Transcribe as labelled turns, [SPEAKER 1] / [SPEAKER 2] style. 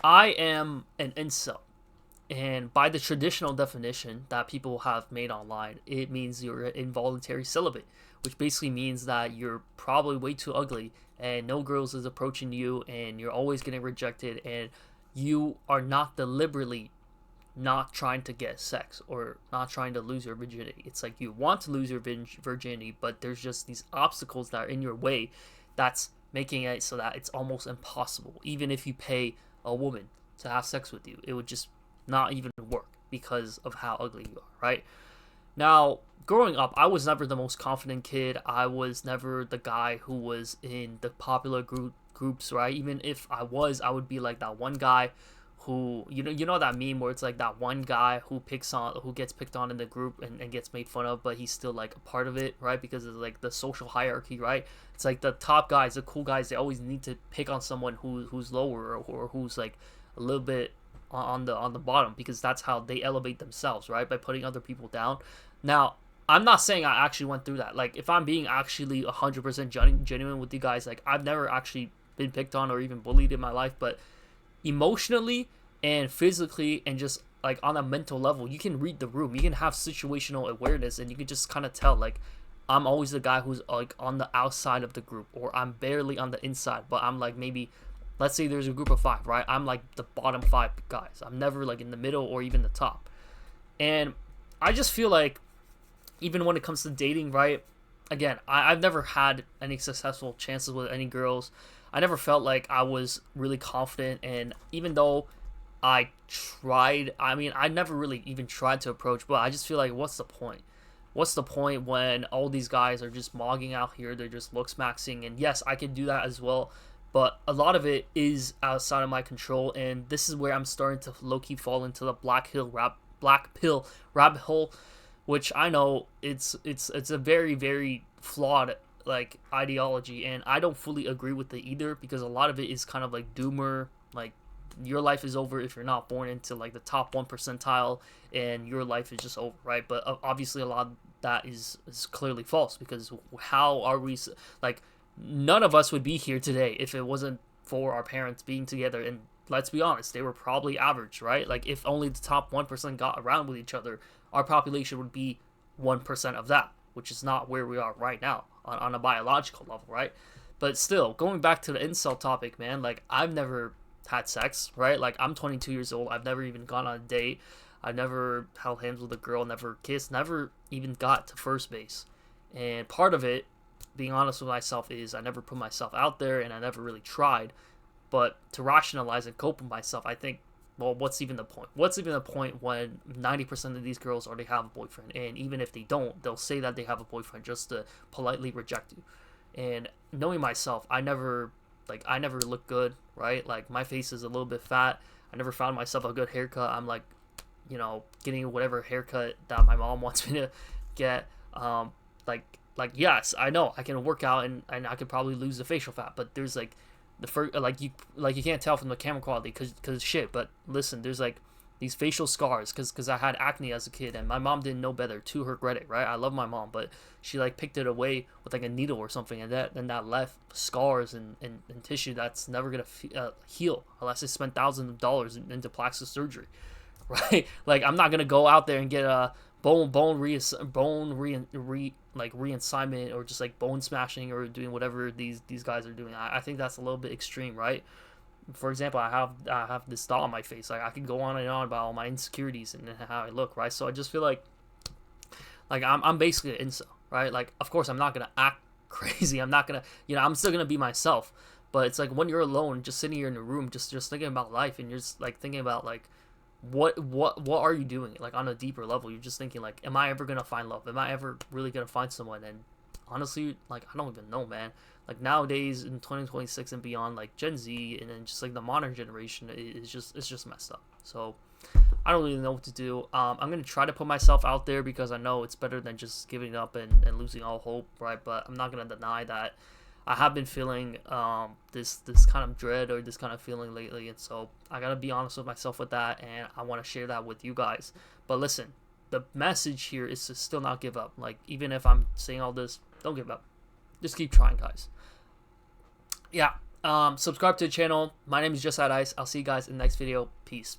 [SPEAKER 1] I am an incel. And by the traditional definition that people have made online, it means you're an involuntary celibate, which basically means that you're probably way too ugly and no girls is approaching you and you're always getting rejected and you are not deliberately not trying to get sex or not trying to lose your virginity. It's like you want to lose your virginity, but there's just these obstacles that are in your way that's making it so that it's almost impossible. Even if you pay a woman to have sex with you, it would just not even work because of how ugly you are, right? Now, growing up, I was never the most confident kid. I was never the guy who was in the popular groups, right? Even if I was, I would be like that one guy who you know that meme where it's like that one guy who gets picked on in the group and gets made fun of, but he's still like a part of it, right? Because it's like the social hierarchy, right? It's like the top guys, the cool guys, they always need to pick on someone who's lower or who's like a little bit on the bottom, because that's how they elevate themselves, right? By putting other people down. Now, I'm not saying I actually went through that. Like, if I'm being actually 100% genuine with you guys, like, I've never actually been picked on or even bullied in my life, but emotionally and physically and just like on a mental level, you can read the room. You can have situational awareness and you can just kind of tell, like, I'm always the guy who's like on the outside of the group, or I'm barely on the inside, but I'm like, maybe, let's say there's a group of five, right? I'm like the bottom five guys. I'm never like in the middle or even the top. And I just feel like, even when it comes to dating, right? Again, I've never had any successful chances with any girls. I never felt like I was really confident, and even though I tried, I mean, I never really even tried to approach, but I just feel like, what's the point? What's the point when all these guys are just mogging out here? They're just looks maxing, and yes, I can do that as well, but a lot of it is outside of my control, and this is where I'm starting to low key fall into the black pill rabbit hole, which I know it's a very very flawed like ideology, and I don't fully agree with it either, because a lot of it is kind of like doomer, like your life is over if you're not born into like the top 1 percentile, and your life is just over, right? But obviously a lot of that is clearly false, because how are we, like, none of us would be here today if it wasn't for our parents being together, and let's be honest, they were probably average, right? Like, if only the top 1% got around with each other, our population would be 1% of that, which is not where we are right now on a biological level, right? But still, going back to the incel topic, man, like, I've never had sex, right? Like, I'm 22 years old. I've never even gone on a date. I've never held hands with a girl, never kissed, never even got to first base. And part of it, being honest with myself, is I never put myself out there and I never really tried. But to rationalize and cope with myself, I think, well, what's even the point? What's even the point when 90% of these girls already have a boyfriend? And even if they don't, they'll say that they have a boyfriend just to politely reject you. And knowing myself, I never look good, right? Like, my face is a little bit fat. I never found myself a good haircut. I'm like, getting whatever haircut that my mom wants me to get. Like yes, I know I can work out and I could probably lose the facial fat, but there's like the first, you can't tell from the camera quality because shit. But listen, there's like these facial scars because I had acne as a kid, and my mom didn't know better, to her credit, right? I love my mom, but she like picked it away with like a needle or something, and that left scars and tissue that's never gonna heal unless I spend thousands of dollars into plastic surgery, right? Like, I'm not gonna go out there and get a reassignment, or just like bone smashing, or doing whatever these guys are doing. I think that's a little bit extreme, right? For example, I have this thought on my face. Like, I could go on and on about all my insecurities and how I look, right? So I just feel like I'm basically an incel, right? Like, of course I'm not gonna act crazy. I'm not gonna, I'm still gonna be myself. But it's like, when you're alone, just sitting here in a room, just thinking about life, and you're just like thinking about, like, what are you doing, like, on a deeper level. You're just thinking, like, am I ever gonna find love? Am I ever really gonna find someone? And honestly, like, I don't even know, man. Like, nowadays in 2026 and beyond, like, Gen Z and then just like the modern generation is just, it's just messed up. So I don't really know what to do. I'm gonna try to put myself out there, because I know it's better than just giving up and losing all hope, right? But I'm not gonna deny that I have been feeling this kind of dread, or this kind of feeling lately, and so I gotta be honest with myself with that, and I want to share that with you guys. But listen, the message here is to still not give up. Like, even if I'm saying all this, don't give up. Just keep trying, guys. Yeah. Subscribe to the channel. My name is Just Ice. I'll see you guys in the next video. Peace.